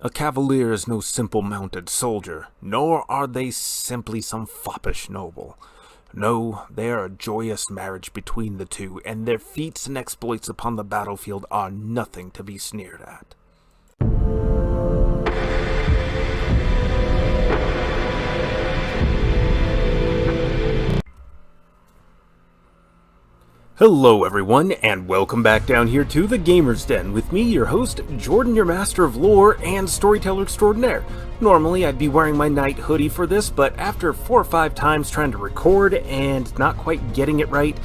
A cavalier is no simple mounted soldier, nor are they simply some foppish noble. No, they are a joyous marriage between the two, and their feats and exploits upon the battlefield are nothing to be sneered at. Hello everyone, and welcome back down here to the Gamer's Den with me, your host, Jordan, your master of lore and storyteller extraordinaire. Normally I'd be wearing my night hoodie for this, but after 4 or 5 times trying to record and not quite getting it right,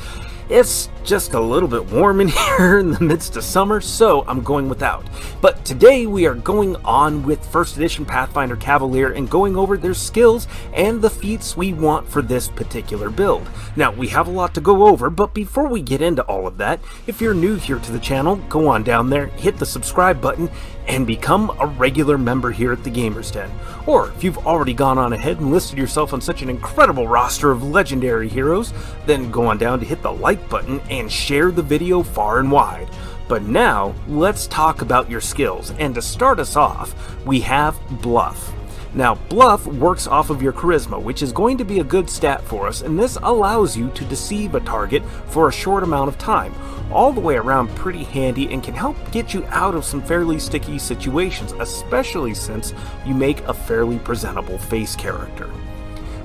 it's just a little bit warm in here in the midst of summer, so I'm going without. But today we are going on with 1st edition Pathfinder Cavalier and going over their skills and the feats we want for this particular build. Now, we have a lot to go over, but before we get into all of that, if you're new here to the channel, go on down there, hit the subscribe button, and become a regular member here at the Gamer's Den. Or, if you've already gone on ahead and listed yourself on such an incredible roster of legendary heroes, then go on down to hit the like button and share the video far and wide. But now, let's talk about your skills, and to start us off, we have Bluff. Now, Bluff works off of your charisma, which is going to be a good stat for us, and this allows you to deceive a target for a short amount of time. All the way around pretty handy and can help get you out of some fairly sticky situations, especially since you make a fairly presentable face character.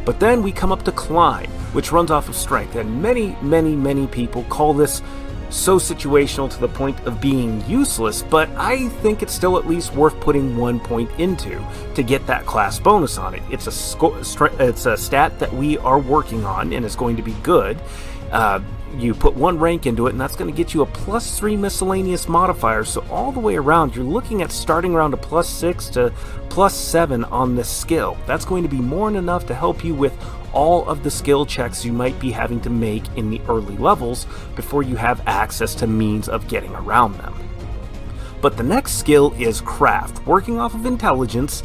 But then we come up to Climb, which runs off of strength, and many people call this so situational to the point of being useless, but I think it's still at least worth putting 1 point into to get that class bonus on it. It's a stat that we are working on and is going to be good. You put 1 rank into it, and that's going to get you a +3 miscellaneous modifier, so all the way around you're looking at starting around a +6 to +7 on this skill. That's going to be more than enough to help you with all of the skill checks you might be having to make in the early levels before you have access to means of getting around them. But the next skill is Craft. Working off of intelligence,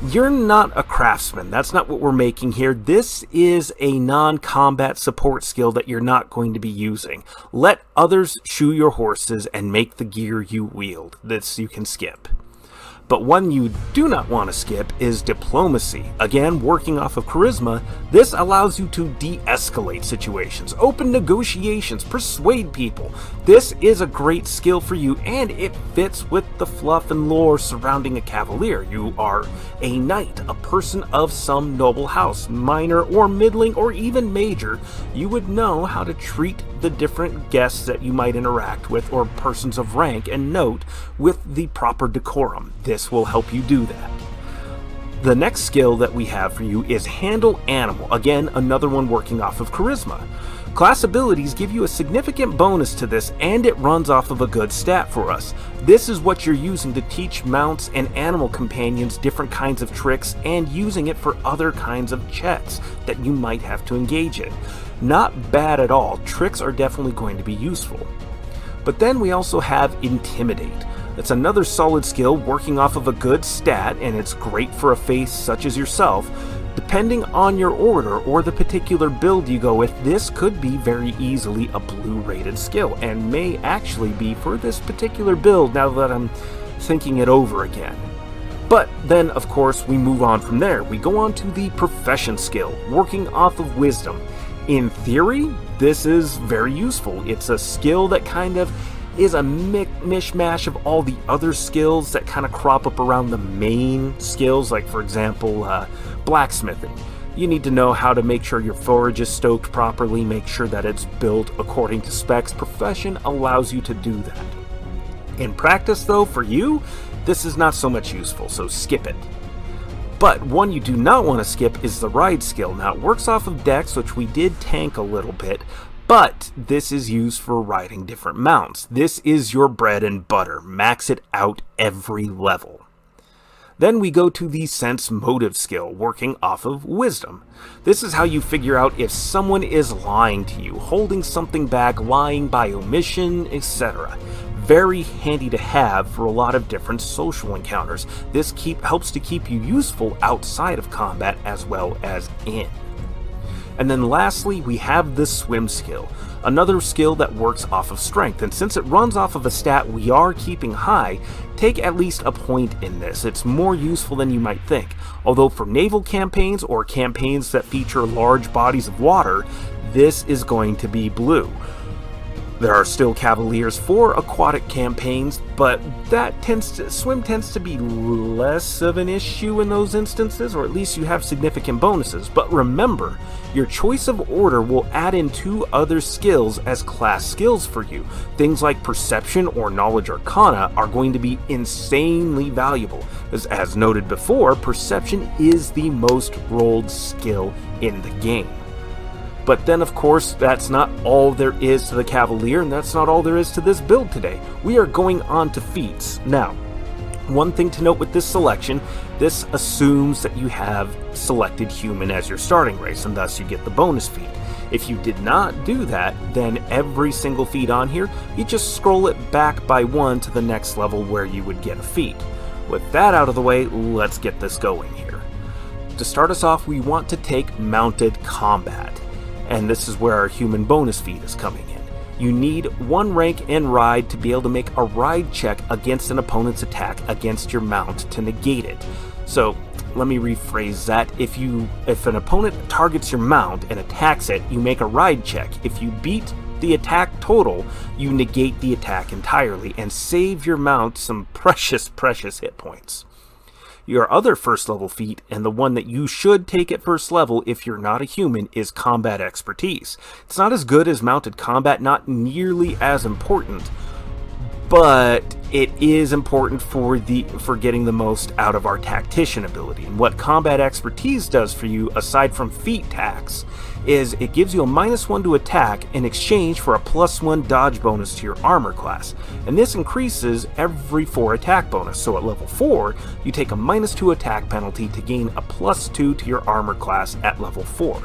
you're not a craftsman. That's not what we're making here. This is a non-combat support skill that you're not going to be using. Let others shoe your horses and make the gear you wield. This you can skip. But one you do not want to skip is Diplomacy. Again, working off of charisma, this allows you to de-escalate situations, open negotiations, persuade people. This is a great skill for you, and it fits with the fluff and lore surrounding a cavalier. You are a knight, a person of some noble house, minor or middling or even major. You would know how to treat the different guests that you might interact with, or persons of rank and note, with the proper decorum. This will help you do that. The next skill that we have for you is Handle Animal. Again, another one working off of charisma. Class abilities give you a significant bonus to this, and it runs off of a good stat for us. This is what you're using to teach mounts and animal companions different kinds of tricks, and using it for other kinds of checks that you might have to engage in. Not bad at all. Tricks are definitely going to be useful. But then we also have Intimidate. That's another solid skill working off of a good stat, and it's great for a face such as yourself. Depending on your order or the particular build you go with, this could be very easily a blue rated skill, and may actually be for this particular build now that I'm thinking it over again. But then, of course, we move on from there. We go on to the Profession skill, working off of Wisdom. In theory, this is very useful. It's a skill that kind of is a mishmash of all the other skills that kind of crop up around the main skills, like for example, blacksmithing. You need to know how to make sure your forage is stoked properly, make sure that it's built according to specs. Profession allows you to do that. In practice though, for you, this is not so much useful, so skip it. But one you do not want to skip is the Ride skill. Now, it works off of Dex, which we did tank a little bit, but this is used for riding different mounts. This is your bread and butter. Max it out every level. Then we go to the Sense Motive skill, working off of Wisdom. This is how you figure out if someone is lying to you, holding something back, lying by omission, etc. Very handy to have for a lot of different social encounters. This helps to keep you useful outside of combat as well as in. And then lastly, we have the swim skill, another skill that works off of strength, and since it runs off of a stat we are keeping high, take at least a point in this. It's more useful than you might think, although for naval campaigns or campaigns that feature large bodies of water, this is going to be blue. There are still Cavaliers for aquatic campaigns, but swim tends to be less of an issue in those instances, or at least you have significant bonuses. But remember, your choice of order will add in 2 other skills as class skills for you. Things like perception or knowledge arcana are going to be insanely valuable, as noted before, perception is the most rolled skill in the game. But then, of course, that's not all there is to the Cavalier, and that's not all there is to this build today. We are going on to feats. Now, one thing to note with this selection, this assumes that you have selected human as your starting race, and thus you get the bonus feat. If you did not do that, then every single feat on here, you just scroll it back by 1 to the next level where you would get a feat. With that out of the way, let's get this going here. To start us off, we want to take mounted combat. And this is where our human bonus feat is coming in. You need 1 rank in ride to be able to make a ride check against an opponent's attack against your mount to negate it. So let me rephrase that. If an opponent targets your mount and attacks it, you make a ride check. If you beat the attack total, you negate the attack entirely and save your mount some precious hit points. Your other first level feat, and the one that you should take at first level if you're not a human, is combat expertise. It's not as good as mounted combat, not nearly as important, but it is important for getting the most out of our tactician ability. And what combat expertise does for you, aside from feat tax, is it gives you a -1 to attack in exchange for a +1 dodge bonus to your armor class. And this increases every 4 attack bonus. So at level 4, you take a -2 attack penalty to gain a +2 to your armor class at level 4.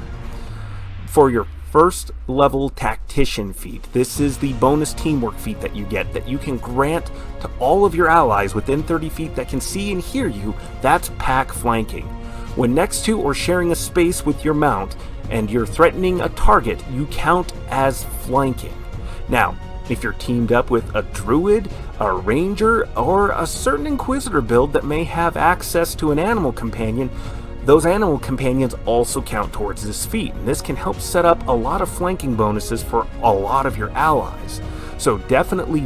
For your first level tactician feat, this is the bonus teamwork feat that you get that you can grant to all of your allies within 30 feet that can see and hear you. That's pack flanking. When next to or sharing a space with your mount and you're threatening a target, you count as flanking. Now, if you're teamed up with a druid, a ranger, or a certain inquisitor build that may have access to an animal companion, those animal companions also count towards this feat, and this can help set up a lot of flanking bonuses for a lot of your allies. So definitely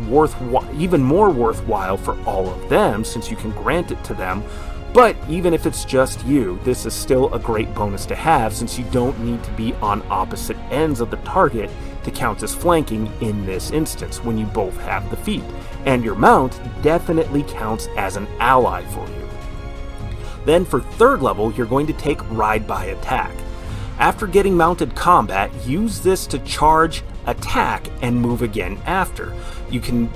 even more worthwhile for all of them, since you can grant it to them. But even if it's just you, this is still a great bonus to have, since you don't need to be on opposite ends of the target to count as flanking in this instance when you both have the feat. And your mount definitely counts as an ally for you. Then for 3rd level, you're going to take ride by attack. After getting mounted combat, use this to charge, attack, and move again after. You can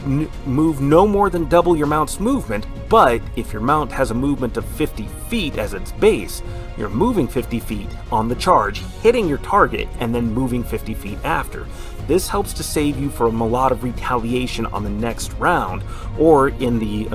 move no more than double your mount's movement, but if your mount has a movement of 50 feet as its base, you're moving 50 feet on the charge, hitting your target, and then moving 50 feet after. This helps to save you from a lot of retaliation on the next round, or in the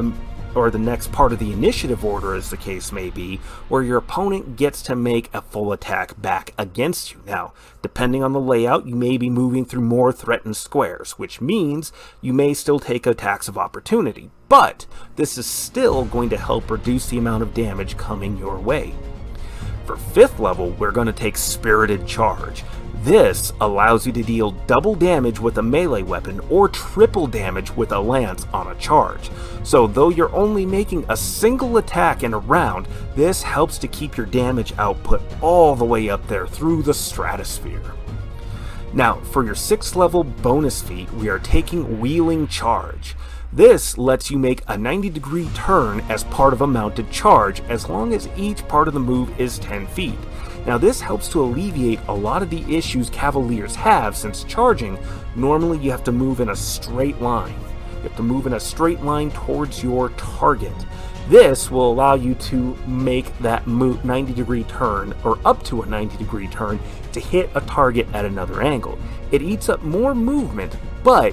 next part of the initiative order, as the case may be, where your opponent gets to make a full attack back against you. Now, depending on the layout, you may be moving through more threatened squares, which means you may still take attacks of opportunity, but this is still going to help reduce the amount of damage coming your way. For 5th level, we're going to take Spirited Charge. This allows you to deal double damage with a melee weapon or triple damage with a lance on a charge. So though you're only making a single attack in a round, this helps to keep your damage output all the way up there through the stratosphere. Now, for your 6th level bonus feat, we are taking Wheeling Charge. This lets you make a 90-degree turn as part of a mounted charge, as long as each part of the move is 10 feet. Now this helps to alleviate a lot of the issues Cavaliers have, since charging, normally you have to move in a straight line. You have to move in a straight line towards your target. This will allow you to make that 90-degree turn, or up to a 90-degree turn, to hit a target at another angle. It eats up more movement, but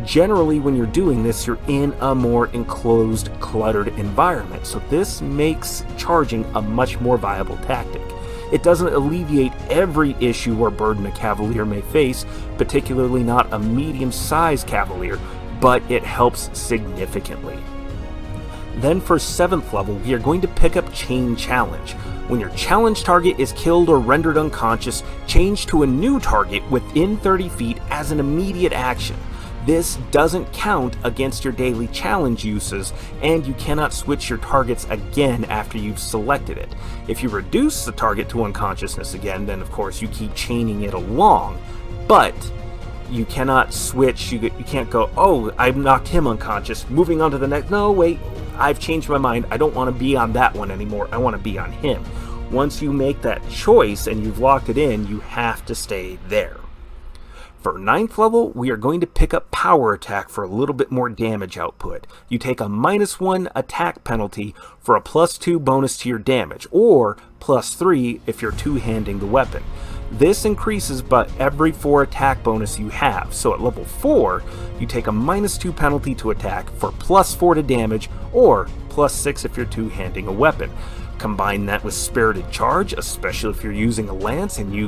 generally when you're doing this, you're in a more enclosed, cluttered environment, so this makes charging a much more viable tactic. It doesn't alleviate every issue or burden a Cavalier may face, particularly not a medium-sized Cavalier, but it helps significantly. Then for 7th level, we are going to pick up Chain Challenge. When your challenge target is killed or rendered unconscious, change to a new target within 30 feet as an immediate action. This doesn't count against your daily challenge uses, and you cannot switch your targets again after you've selected it. If you reduce the target to unconsciousness again, then of course you keep chaining it along, but you cannot switch. You can't go, oh, I've knocked him unconscious, moving on to the next. No, wait, I've changed my mind. I don't want to be on that one anymore. I want to be on him. Once you make that choice and you've locked it in, you have to stay there. For 9th level, we are going to pick up Power Attack for a little bit more damage output. You take a -1 attack penalty for a +2 bonus to your damage, or +3 if you're two-handing the weapon. This increases by every 4 attack bonus you have, so at level 4, you take a -2 penalty to attack for +4 to damage, or +6 if you're two-handing a weapon. Combine that with Spirited Charge, especially if you're using a lance and you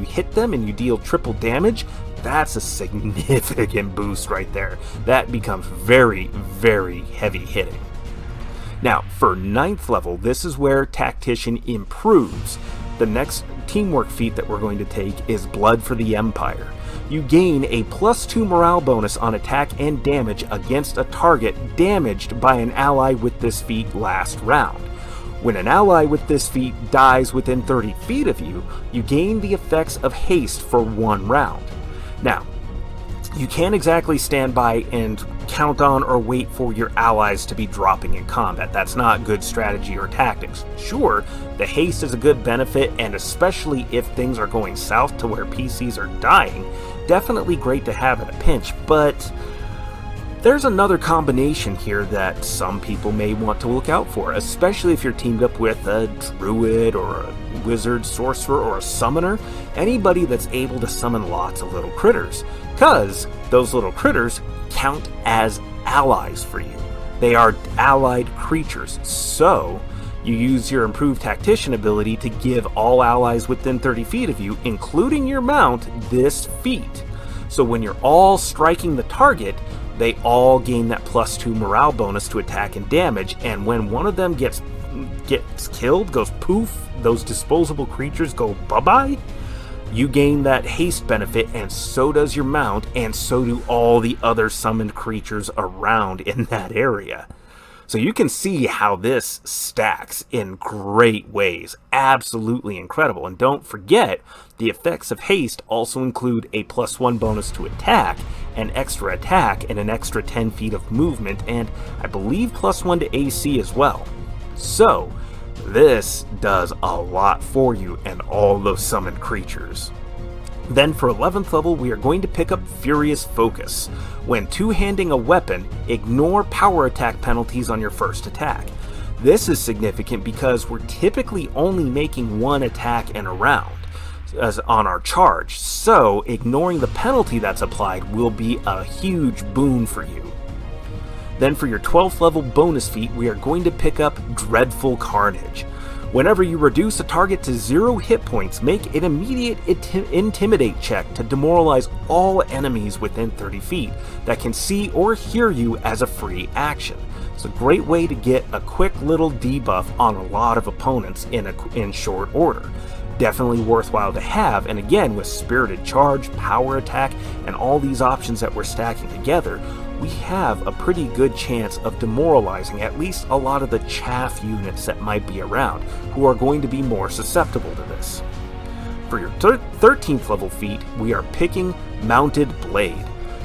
hit them and you deal triple damage. That's a significant boost right there. That becomes very, very heavy hitting. Now, for 9th level, this is where Tactician improves. The next teamwork feat that we're going to take is Blood for the Empire. You gain a +2 morale bonus on attack and damage against a target damaged by an ally with this feat last round. When an ally with this feat dies within 30 feet of you, you gain the effects of haste for 1 round. Now, you can't exactly stand by and count on or wait for your allies to be dropping in combat. That's not good strategy or tactics. Sure, the haste is a good benefit, and especially if things are going south to where PCs are dying, definitely great to have in a pinch, but there's another combination here that some people may want to look out for, especially if you're teamed up with a druid or a wizard, sorcerer, or a summoner, anybody that's able to summon lots of little critters, because those little critters count as allies for you. They are allied creatures, so you use your improved tactician ability to give all allies within 30 feet of you, including your mount, this feat. So when you're all striking the target, they all gain that +2 morale bonus to attack and damage, and when one of them gets killed, goes poof, those disposable creatures go bye-bye, you gain that haste benefit, and so does your mount, and so do all the other summoned creatures around in that area. So you can see how this stacks in great ways. Absolutely incredible. And don't forget, the effects of haste also include a +1 bonus to attack, an extra attack, and an extra 10 feet of movement, and I believe +1 to AC as well. So this does a lot for you and all those summoned creatures. Then for 11th level, we are going to pick up Furious Focus. When two-handing a weapon, ignore power attack penalties on your first attack. This is significant because we're typically only making 1 attack in a round as on our charge, so ignoring the penalty that's applied will be a huge boon for you. Then for your 12th level bonus feat, we are going to pick up Dreadful Carnage. Whenever you reduce a target to 0 hit points, make an immediate intimidate check to demoralize all enemies within 30 feet that can see or hear you as a free action. It's a great way to get a quick little debuff on a lot of opponents in short order. Definitely worthwhile to have, and again, with Spirited Charge, Power Attack, and all these options that we're stacking together, we have a pretty good chance of demoralizing at least a lot of the chaff units that might be around, who are going to be more susceptible to this. For your 13th level feat, we are picking Mounted Blade.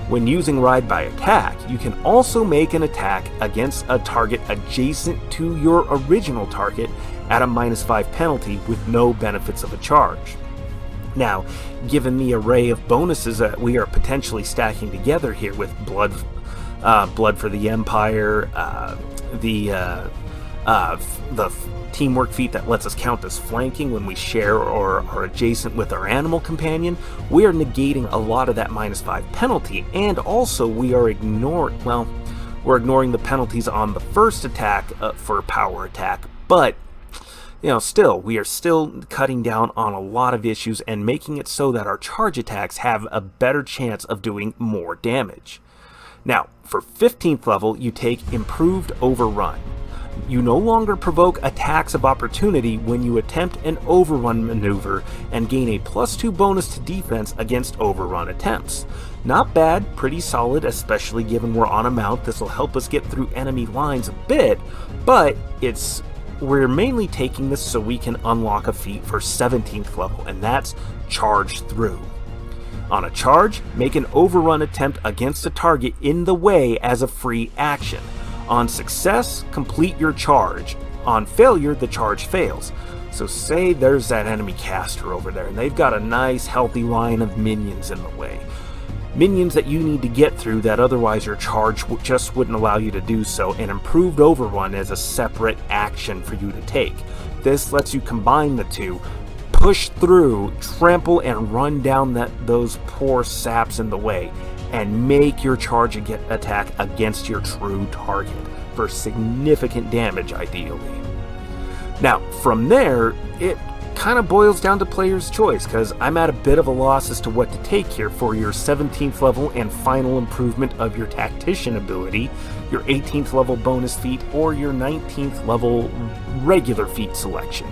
When using Ride by Attack, you can also make an attack against a target adjacent to your original target at a -5 penalty with no benefits of a charge. Now, given the array of bonuses that we are potentially stacking together here with Blood for the Empire, the teamwork feat that lets us count as flanking when we share or are adjacent with our animal companion, we are negating a lot of that -5 penalty, and also we are ignoring the penalties on the first attack for power attack, but Still, we are still cutting down on a lot of issues and making it so that our charge attacks have a better chance of doing more damage. Now, for 15th level, you take Improved Overrun. You no longer provoke attacks of opportunity when you attempt an overrun maneuver and gain a +2 bonus to defense against overrun attempts. Not bad, pretty solid, especially given we're on a mount. This will help us get through enemy lines a bit, but we're mainly taking this so we can unlock a feat for 17th level, and that's Charge Through. On a charge, make an overrun attempt against a target in the way as a free action. On success, complete your charge. On failure, the charge fails. So say there's that enemy caster over there, and they've got a nice healthy line of minions in the way. Minions that you need to get through that otherwise your charge just wouldn't allow you to do so, and Improved Overrun is a separate action for you to take. This lets you combine the two, push through, trample, and run down those poor saps in the way, and make your charge attack against your true target for significant damage, ideally. Now, from there, it kind of boils down to player's choice, because I'm at a bit of a loss as to what to take here for your 17th level and final improvement of your tactician ability, your 18th level bonus feat, or your 19th level regular feat selection.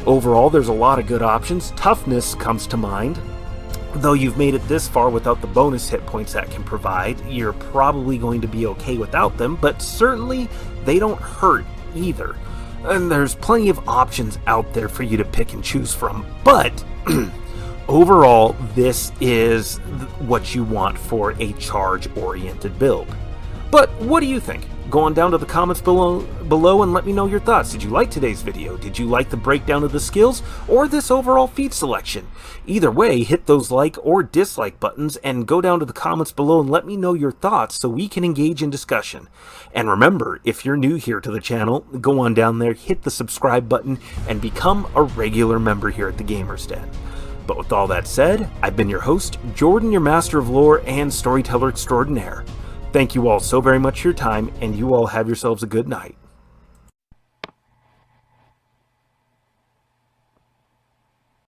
Overall, there's a lot of good options. Toughness comes to mind. Though you've made it this far without the bonus hit points that can provide, you're probably going to be okay without them, but certainly they don't hurt either. And there's plenty of options out there for you to pick and choose from, but overall, this is what you want for a charge-oriented build. But what do you think? Go on down to the comments below and let me know your thoughts. Did you like today's video? Did you like the breakdown of the skills or this overall feat selection? Either way, hit those like or dislike buttons and go down to the comments below and let me know your thoughts so we can engage in discussion. And remember, if you're new here to the channel, go on down there, hit the subscribe button, and become a regular member here at the Gamers Den. But with all that said, I've been your host, Jordan, your Master of Lore and Storyteller Extraordinaire. Thank you all so very much for your time, and you all have yourselves a good night.